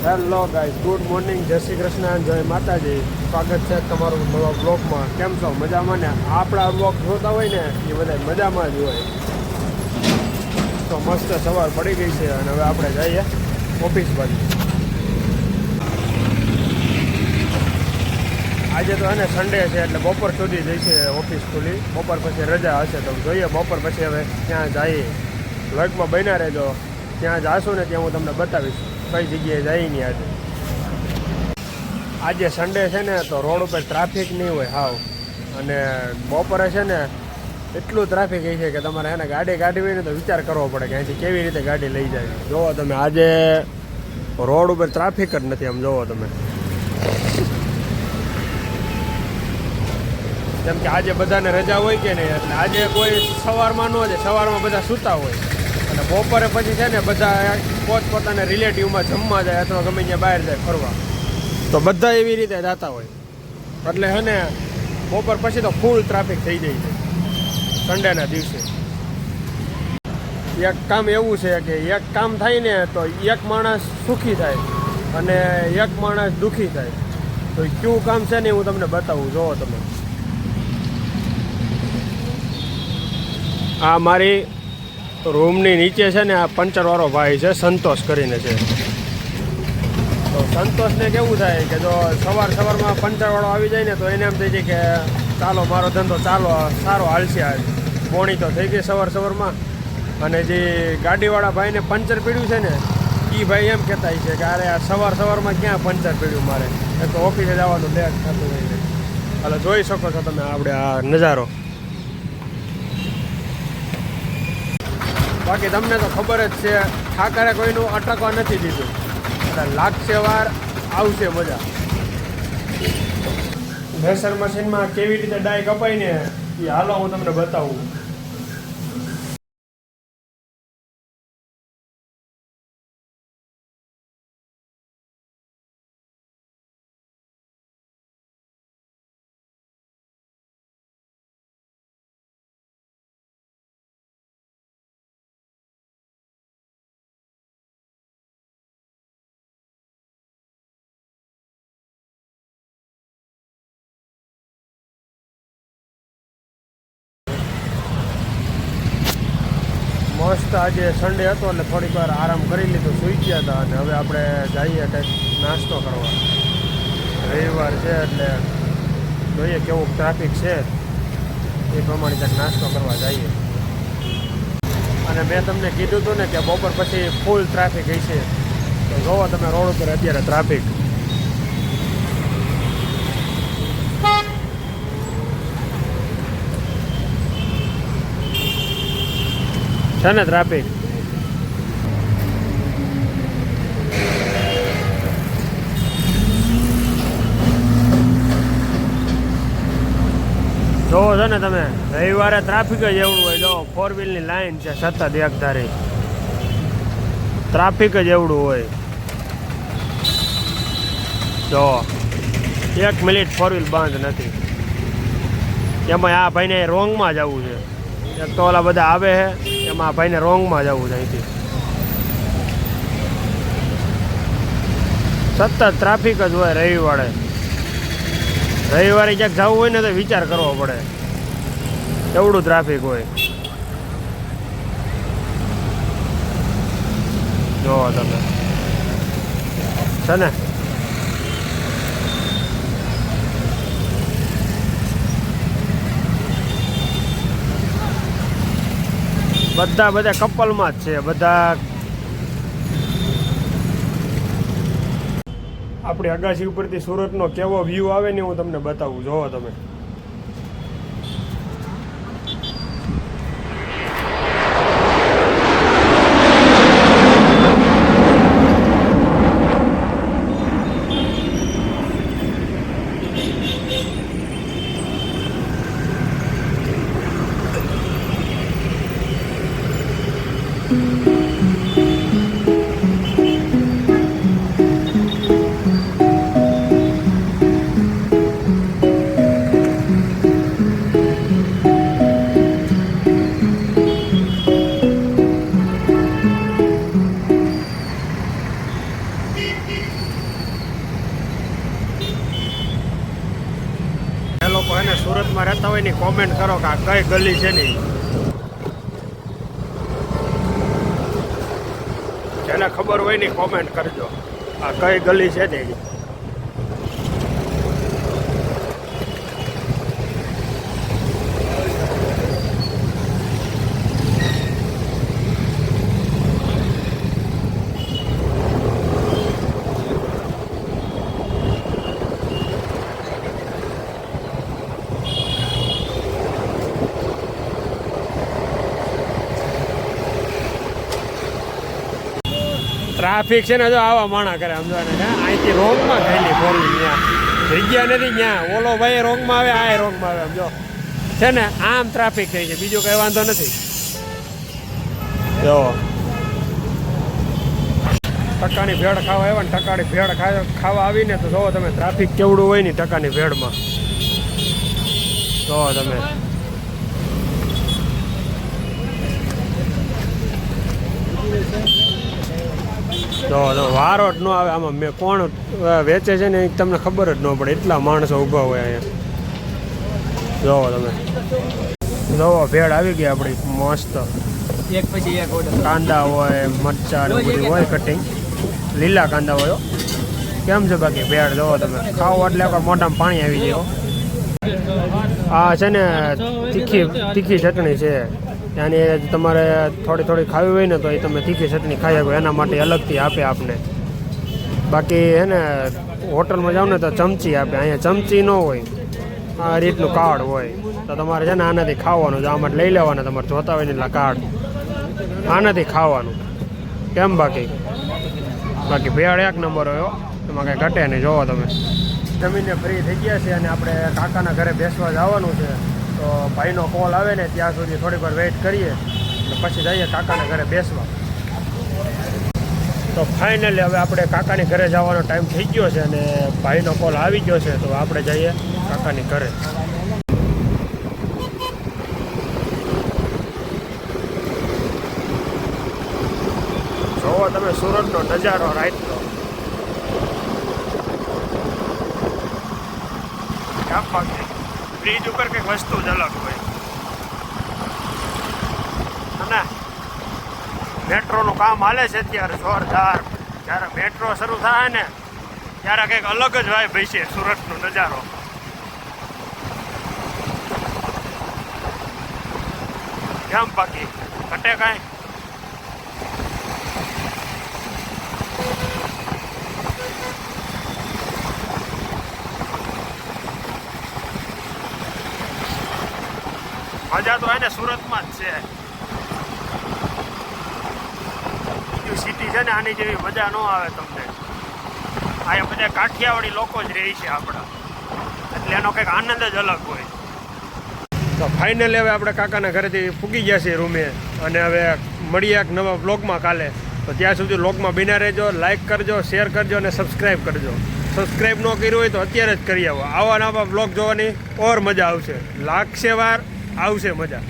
Hello guys, good morning, જય શ્રી કૃષ્ણ, જય માતાજી. સ્વાગત છે તમારું નવા બ્લોગમાં. કેમ છો? મજામાં ને? આપણા બ્લોગ જોતા હોય ને એ બધા મજામાં જ હોય. તો મસ્ત સવાર પડી ગઈ છે અને હવે આપણે જઈએ ઓફિસ બાજુ. આજે તો એને સન્ડે છે એટલે બપોર સુધી જઈશે ઓફિસ ખુલી. બપોર પછી રજા હશે તો જોઈએ બપોર પછી હવે ત્યાં જઈએ. વર્ગમાં બન્યા રહેજો. ત્યાં જાશું ને ત્યાં હું તમને બતાવીશ કઈ જગ્યાએ જાય નહીં. આજે સન્ડે છે ને તો રોડ ઉપર ટ્રાફિક નહીં હોય હાવ. અને બપોરે છે ને એટલું ટ્રાફિક છે કે તમારે એને ગાડી કાઢવી હોય ને તો વિચાર કરવો પડે કે અહીંથી કેવી રીતે ગાડી લઈ જાય. જોવો તમે આજે રોડ ઉપર ટ્રાફિક જ નથી. આમ જોવો તમે, કેમ કે આજે બધાને રજા હોય કે નહીં એટલે આજે કોઈ સવારમાં ન જાય. સવારમાં બધા સૂતા હોય અને બપોરે પછી છે ને બધા પોતપોતાના રિલેટિવમાં જમવા જાય અથવા ગમે ત્યાં બહાર જાય ફરવા. તો બધા એવી રીતે જતા હોય એટલે છે ને બપોર પછી તો ફૂલ ટ્રાફિક થઈ જાય છે સન્ડેના દિવસે. એક કામ એવું છે કે એક કામ થાય ને તો એક માણસ સુખી થાય અને એક માણસ દુઃખી થાય. તો કયું કામ છે ને હું તમને બતાવું. જોવો તમે, આ મારી રૂમની નીચે છે ને આ પંચરવાળો ભાઈ છે, સંતોષ કરીને છે. તો સંતોષને કેવું થાય કે જો સવારમાં પંચરવાળો આવી જાય ને તો એને એમ થઈ જાય કે ચાલો મારો ધંધો ચાલો સારો હાલશે. આજ પોણી તો થઈ ગઈ સવારમાં. અને જે ગાડીવાળા ભાઈને પંચર પીડ્યું છે ને એ ભાઈ એમ કહેતા છે કે અરે આ સવારમાં ક્યાં પંચર પીડ્યું મારે, એ તો ઓફિસે જવાનું લેટ થતું હોય. એટલે જોઈ શકો છો તમે આપણે આ નજારો. બાકી તમને તો ખબર જ છે, ઠાકરે કોઈનું અટકવા નથી દીધું. એટલે લાગશે વાર, આવશે મજા. પ્રેશર મશીનમાં કેવી રીતે ડાય કપાય ને એ હાલો હું તમને બતાવું. મસ્ત આજે સન્ડે હતો એટલે થોડીક વાર આરામ કરી લીધું, સૂઈ ગયા હતા. અને હવે આપણે જઈએ કંઈક નાસ્તો કરવા. રવિવાર છે એટલે જોઈએ કેવું ટ્રાફિક છે એ પ્રમાણે કંઈક નાસ્તો કરવા જઈએ. અને મેં તમને કીધું હતું ને કે બપોર પછી ફૂલ ટ્રાફિક હશે. તો જોવો તમે રોડ ઉપર અત્યારે ટ્રાફિક છે ને. ટ્રાફિક જોવો છો ને તમે, રવિવારે ટ્રાફિક જ એવડું હોય. જો 4 વ્હીલની લાઈન છે સતત એકધારી, ટ્રાફિક જ એવડું હોય. જો 1 મિનિટ 4 વ્હીલ બંધ નથી. એમાં આ ભાઈને રોંગમાં જવું છે. એક તો ઓલા બધા આવે છે એમાં આ ભાઈને રોંગમાં જવું છે. અહીંથી સતત ટ્રાફિક જ હોય રવિવારે ક્યાંક જવું હોય ને તો વિચાર કરવો પડે, એવડું ટ્રાફિક હોય. જોવો તમે છે ને. બધા કપલમાં જ છે બધા. આપણી અગાસી ઉપરથી સુરતનો કેવો વ્યૂ આવે ને હું તમને બતાવું. જોવો તમે, એ લોકો એને સુરતમાં રહેતા હોય ને કોમેન્ટ કરો કે આ કઈ ગલી છે ને, જેને ખબર હોય ને કોમેન્ટ કરજો આ કઈ ગલી છે ને. ટ્રાફિક છે ને જો આવા માણા કરે સમજવાને ને, અહીંથી રોંગમાં થયેલી ફોરવી ત્યાં જગ્યા નથી, ત્યાં ઓલો ભાઈ રોંગમાં આવે આ રોંગમાં આવે સમજો છે ને, આમ ટ્રાફિક થઈ છે, બીજું કઈ વાંધો નથી. જો ટકાની ભેળ ખાવા આવ્યા ને, ટકાની ભેળ ખાવા આવીને તો જોવો તમે ટ્રાફિક કેવડું હોય ને ટકાની ભેળમાં. જોવો તમે જો વારો જ ન આવે આમાં. મેં કોણ વેચે છે ને તમને ખબર જ ન પડે, એટલા માણસો ઊભા હોય અહીંયા. જોવો તમે, જોવો ભેળ આવી ગઈ આપણી મસ્ત, એક પછી એક ઓર્ડર. કાંદા હોય, મરચાં ને બધું હોય કટિંગ, લીલા કાંદા હોય. કેમ છે બાકી ભેળ જોવો તમે, ખાઓ એટલે એકવાર મોઢામાં પાણી આવી જાય. આ છે ને તીખી ચટણી છે, ત્યાંની તમારે થોડી ખાવી હોય ને તો એ તમે તીખી ચટણી ખાઈ શકો, એના માટે અલગથી આપે આપને. બાકી હે ને હોટલમાં જાઓ ને તો ચમચી આપે, અહીંયા ચમચી ન હોય, આ રીતનું કાર્ડ હોય. તો તમારે છે ને આનાથી ખાવાનું, આમાં લઈ લેવાના તમારે જોતા હોય ને એટલા કાર્ડ, આનાથી ખાવાનું. કેમ બાકી ભેળ એક નંબર હોય, એમાં કંઈ ઘટે નહીં. જોવો તમે જમીને ફ્રી થઈ ગયા છે અને આપણે કાકાના ઘરે બેસવા જવાનું છે. તો ભાઈનો કોલ આવે ને ત્યાં સુધી થોડીક વાર વેઇટ કરીએ અને પછી જઈએ કાકાના ઘરે બેસવા. તો ફાઇનલી હવે આપણે કાકાની ઘરે જવાનો ટાઈમ થઈ ગયો છે અને ભાઈનો કોલ આવી ગયો છે, તો આપણે જઈએ કાકાની ઘરે. જોવો તમે સુરતનો નજારો રાતનો, બ્રિજ ઉપર કંઈક વસ્તુ જ અલગ હોય. અને મેટ્રોનું કામ હાલે છે અત્યારે જોરદાર. જ્યારે મેટ્રો શરૂ થાય ને ત્યારે કંઈક અલગ જ વાઇબ છે સુરતનો નજારો. કેમ બાકી ઘટે કાંઈ? મજા તો એને સુરતમાં જ છે, બીજું સિટી છે ને આની જેવી મજા ન આવે તમને. અહીંયા બધા કાઠિયાવાડી લોકો જ રહે છે આપણા, એટલે એનો કંઈક આનંદ જ અલગ હોય. તો ફાઇનલી હવે આપણે કાકાના ઘરેથી પૂગી ગયા છીએ રૂમે, અને હવે મળીએ એક નવા બ્લોગમાં કાલે. તો ત્યાં સુધી બ્લોગમાં બિના રહેજો, લાઇક કરજો, શેર કરજો અને સબસ્ક્રાઈબ કરજો. સબસ્ક્રાઈબ ન કર્યું હોય તો અત્યારે જ કરી આવો. આવા નવા બ્લોગ જોવાની ઓર મજા આવશે, લાગશે વાર આવશે મજા.